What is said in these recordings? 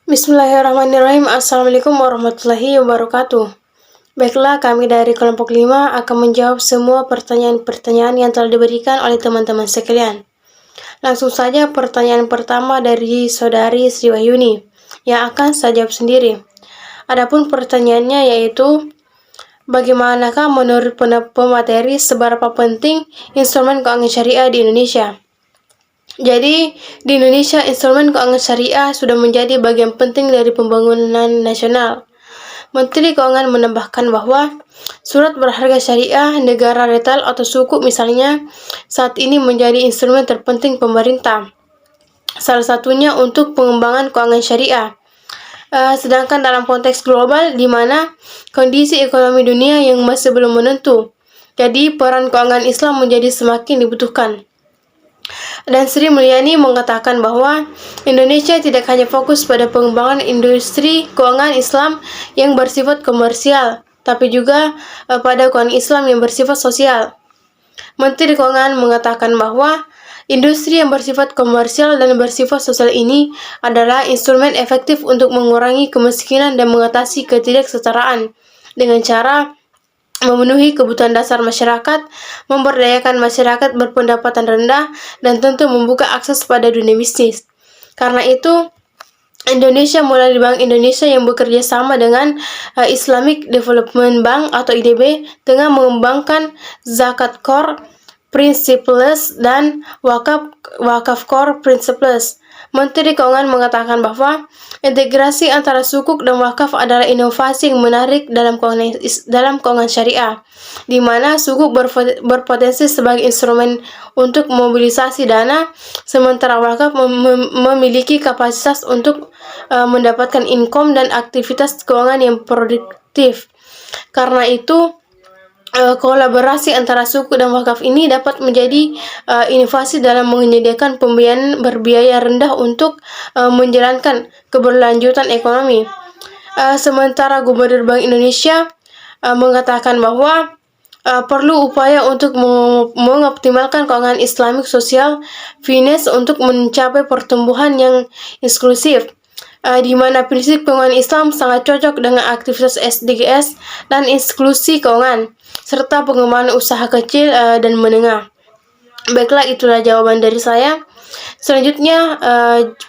Bismillahirrahmanirrahim. Assalamualaikum warahmatullahi wabarakatuh. Baiklah, kami dari kelompok 5 akan menjawab semua pertanyaan-pertanyaan yang telah diberikan oleh teman-teman sekalian. Langsung saja pertanyaan pertama dari saudari Sri Wahyuni yang akan saya jawab sendiri. Adapun pertanyaannya yaitu, bagaimanakah menurut pemateri seberapa penting instrumen keuangan syariah di Indonesia? Jadi, di Indonesia, instrumen keuangan syariah sudah menjadi bagian penting dari pembangunan nasional. Menteri Keuangan menambahkan bahwa surat berharga syariah negara retail atau sukuk misalnya saat ini menjadi instrumen terpenting pemerintah. Salah satunya untuk pengembangan keuangan syariah. Sedangkan dalam konteks global di mana kondisi ekonomi dunia yang masih belum menentu, jadi peran keuangan Islam menjadi semakin dibutuhkan. Dan Sri Mulyani mengatakan bahwa Indonesia tidak hanya fokus pada pengembangan industri keuangan Islam yang bersifat komersial, tapi juga pada keuangan Islam yang bersifat sosial. Menteri Keuangan mengatakan bahwa industri yang bersifat komersial dan bersifat sosial ini adalah instrumen efektif untuk mengurangi kemiskinan dan mengatasi ketidaksetaraan dengan cara memenuhi kebutuhan dasar masyarakat, memberdayakan masyarakat berpendapatan rendah, dan tentu membuka akses pada dunia bisnis. Karena itu, Indonesia melalui Bank Indonesia yang bekerja sama dengan Islamic Development Bank atau IDB dengan mengembangkan Zakat Core Principles dan Wakaf Core Principles. Menteri Keuangan mengatakan bahwa integrasi antara sukuk dan wakaf adalah inovasi yang menarik dalam keuangan syariah, di mana sukuk berpotensi sebagai instrumen untuk mobilisasi dana, sementara wakaf memiliki kapasitas untuk mendapatkan income dan aktivitas keuangan yang produktif. Karena itu, kolaborasi antara suku dan wakaf ini dapat menjadi inovasi dalam menyediakan pembiayaan berbiaya rendah untuk menjalankan keberlanjutan ekonomi. Sementara Gubernur Bank Indonesia mengatakan bahwa perlu upaya untuk mengoptimalkan keuangan Islamic Social Finance untuk mencapai pertumbuhan yang inklusif, di mana prinsip keuangan Islam sangat cocok dengan aktivitas SDGs dan inklusi keuangan, serta pengembangan usaha kecil dan menengah. Baiklah, itulah jawaban dari saya. Selanjutnya,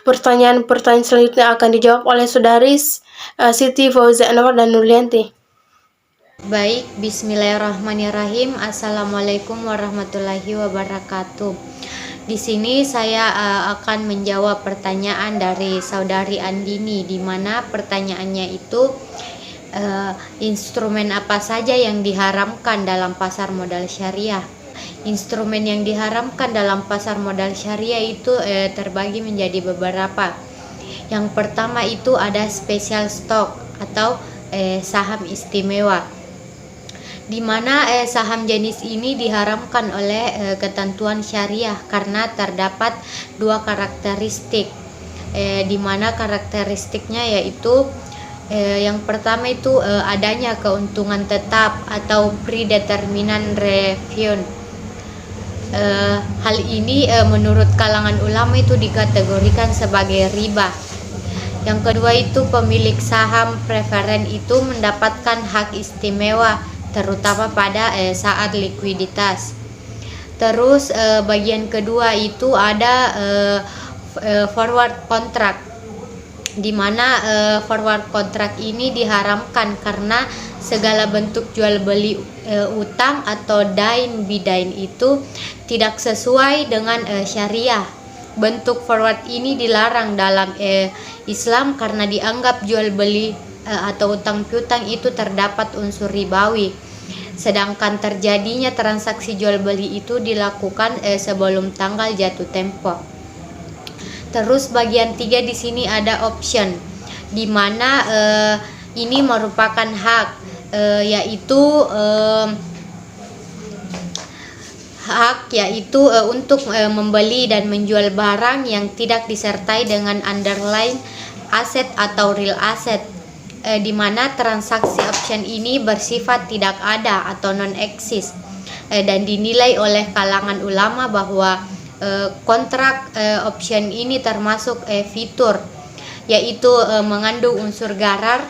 pertanyaan-pertanyaan selanjutnya akan dijawab oleh saudari Siti Fauzia Anwar dan Nurlianti. Baik, bismillahirrahmanirrahim. Assalamualaikum warahmatullahi wabarakatuh. Di sini saya akan menjawab pertanyaan dari saudari Andini, di mana pertanyaannya itu instrumen apa saja yang diharamkan dalam pasar modal syariah. Instrumen yang diharamkan dalam pasar modal syariah itu terbagi menjadi beberapa. Yang pertama itu ada special stock atau saham istimewa, di mana saham jenis ini diharamkan oleh ketentuan syariah karena terdapat dua karakteristik, di mana karakteristiknya yaitu yang pertama itu adanya keuntungan tetap atau predetermined return. Hal ini menurut kalangan ulama itu dikategorikan sebagai riba. Yang kedua itu pemilik saham preferen itu mendapatkan hak istimewa terutama pada saat likuiditas. Terus bagian kedua itu ada forward contract, di mana forward contract ini diharamkan karena segala bentuk jual beli utang atau dain bidain itu tidak sesuai dengan syariah. Bentuk forward ini dilarang dalam Islam karena dianggap jual beli atau utang piutang itu terdapat unsur ribawi, sedangkan terjadinya transaksi jual beli itu dilakukan sebelum tanggal jatuh tempo. Terus bagian 3 di sini ada option, di mana ini merupakan hak, yaitu untuk membeli dan menjual barang yang tidak disertai dengan underlying aset atau real asset, di mana transaksi option ini bersifat tidak ada atau non-eksis, dan dinilai oleh kalangan ulama bahwa kontrak option ini termasuk fitur yaitu mengandung unsur gharar,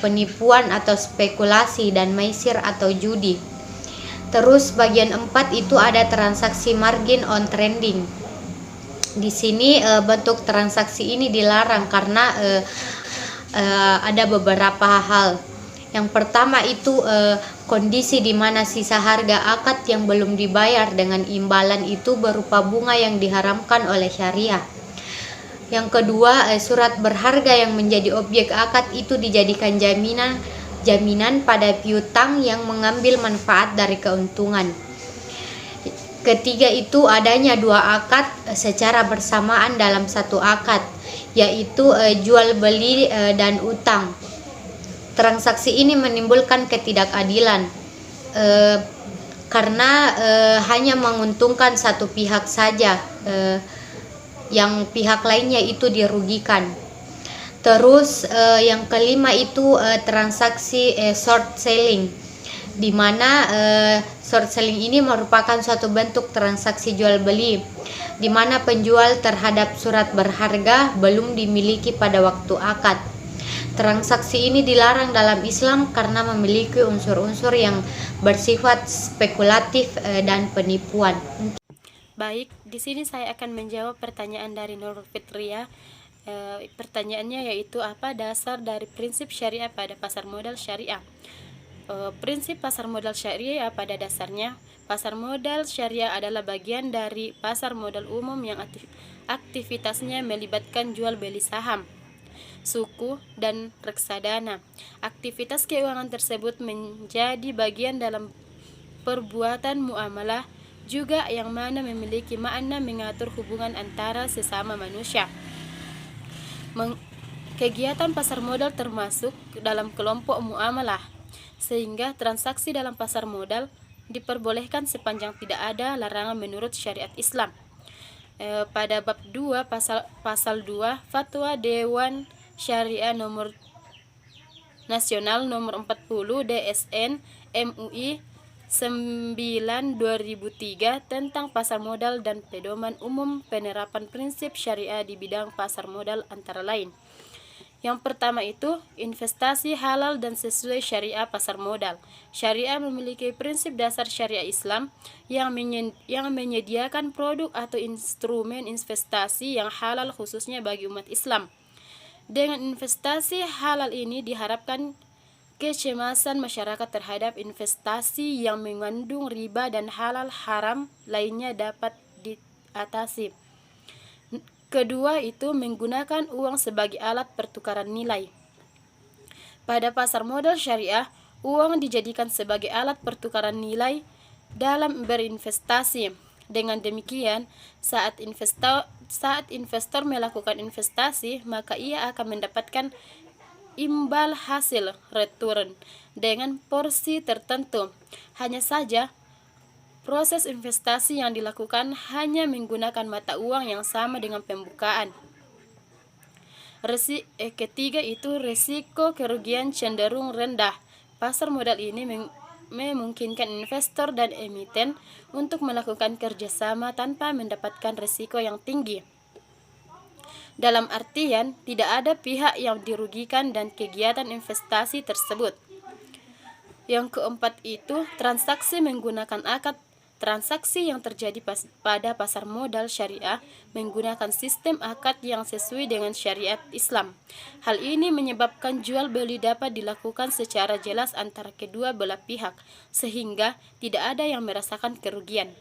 penipuan atau spekulasi, dan maisir atau judi. Terus bagian 4 itu ada transaksi margin on trading. Di sini bentuk transaksi ini dilarang karena ada beberapa hal. Yang pertama itu kondisi di mana sisa harga akad yang belum dibayar dengan imbalan itu berupa bunga yang diharamkan oleh syariah. Yang kedua, surat berharga yang menjadi objek akad itu dijadikan jaminan pada piutang yang mengambil manfaat dari keuntungan. Ketiga itu adanya dua akad secara bersamaan dalam satu akad, yaitu jual beli dan utang. Transaksi ini menimbulkan ketidakadilan karena hanya menguntungkan satu pihak saja, yang pihak lainnya itu dirugikan. Terus yang kelima itu transaksi short selling, di mana short selling ini merupakan suatu bentuk transaksi jual beli, di mana penjual terhadap surat berharga belum dimiliki pada waktu akad. Transaksi ini dilarang dalam Islam karena memiliki unsur-unsur yang bersifat spekulatif dan penipuan. Baik, di sini saya akan menjawab pertanyaan dari Nurul Fitria. Pertanyaannya yaitu apa dasar dari prinsip syariah pada pasar modal syariah? Prinsip pasar modal syariah pada dasarnya, pasar modal syariah adalah bagian dari pasar modal umum yang aktivitasnya melibatkan jual beli saham, suku, dan reksadana. Aktivitas keuangan tersebut menjadi bagian dalam perbuatan muamalah juga yang mana memiliki makna mengatur hubungan antara sesama manusia. Kegiatan pasar modal termasuk dalam kelompok muamalah, sehingga transaksi dalam pasar modal diperbolehkan sepanjang tidak ada larangan menurut syariat Islam. Pada bab 2 pasal 2 Fatwa Dewan Syariah nomor Nasional nomor 40 DSN MUI 9/2003 tentang pasar modal dan pedoman umum penerapan prinsip syariah di bidang pasar modal antara lain. Yang pertama itu investasi halal dan sesuai syariah pasar modal. Syariah memiliki prinsip dasar syariah Islam yang menyediakan produk atau instrumen investasi yang halal khususnya bagi umat Islam. Dengan investasi halal ini diharapkan kecemasan masyarakat terhadap investasi yang mengandung riba dan halal haram lainnya dapat diatasi. Kedua itu menggunakan uang sebagai alat pertukaran nilai. Pada pasar modal syariah, uang dijadikan sebagai alat pertukaran nilai dalam berinvestasi. Dengan demikian, saat investor melakukan investasi, maka ia akan mendapatkan imbal hasil return dengan porsi tertentu. Hanya saja, proses investasi yang dilakukan hanya menggunakan mata uang yang sama dengan pembukaan. Ketiga itu risiko kerugian cenderung rendah. Pasar modal ini memungkinkan investor dan emiten untuk melakukan kerjasama tanpa mendapatkan risiko yang tinggi. Dalam artian, tidak ada pihak yang dirugikan dan kegiatan investasi tersebut. Yang keempat itu transaksi menggunakan akad. Transaksi yang terjadi pada pasar modal syariah menggunakan sistem akad yang sesuai dengan syariat Islam. Hal ini menyebabkan jual beli dapat dilakukan secara jelas antara kedua belah pihak, sehingga tidak ada yang merasakan kerugian.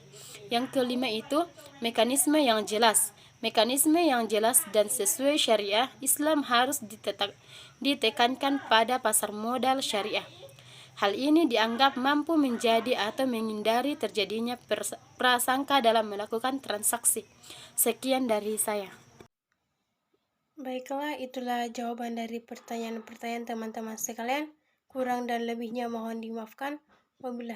Yang kelima itu mekanisme yang jelas. Mekanisme yang jelas dan sesuai syariah Islam harus ditekankan pada pasar modal syariah. Hal ini dianggap mampu menjadi atau menghindari terjadinya prasangka dalam melakukan transaksi. Sekian dari saya. Baiklah, itulah jawaban dari pertanyaan-pertanyaan teman-teman sekalian. Kurang dan lebihnya mohon dimaafkan. Wabillahi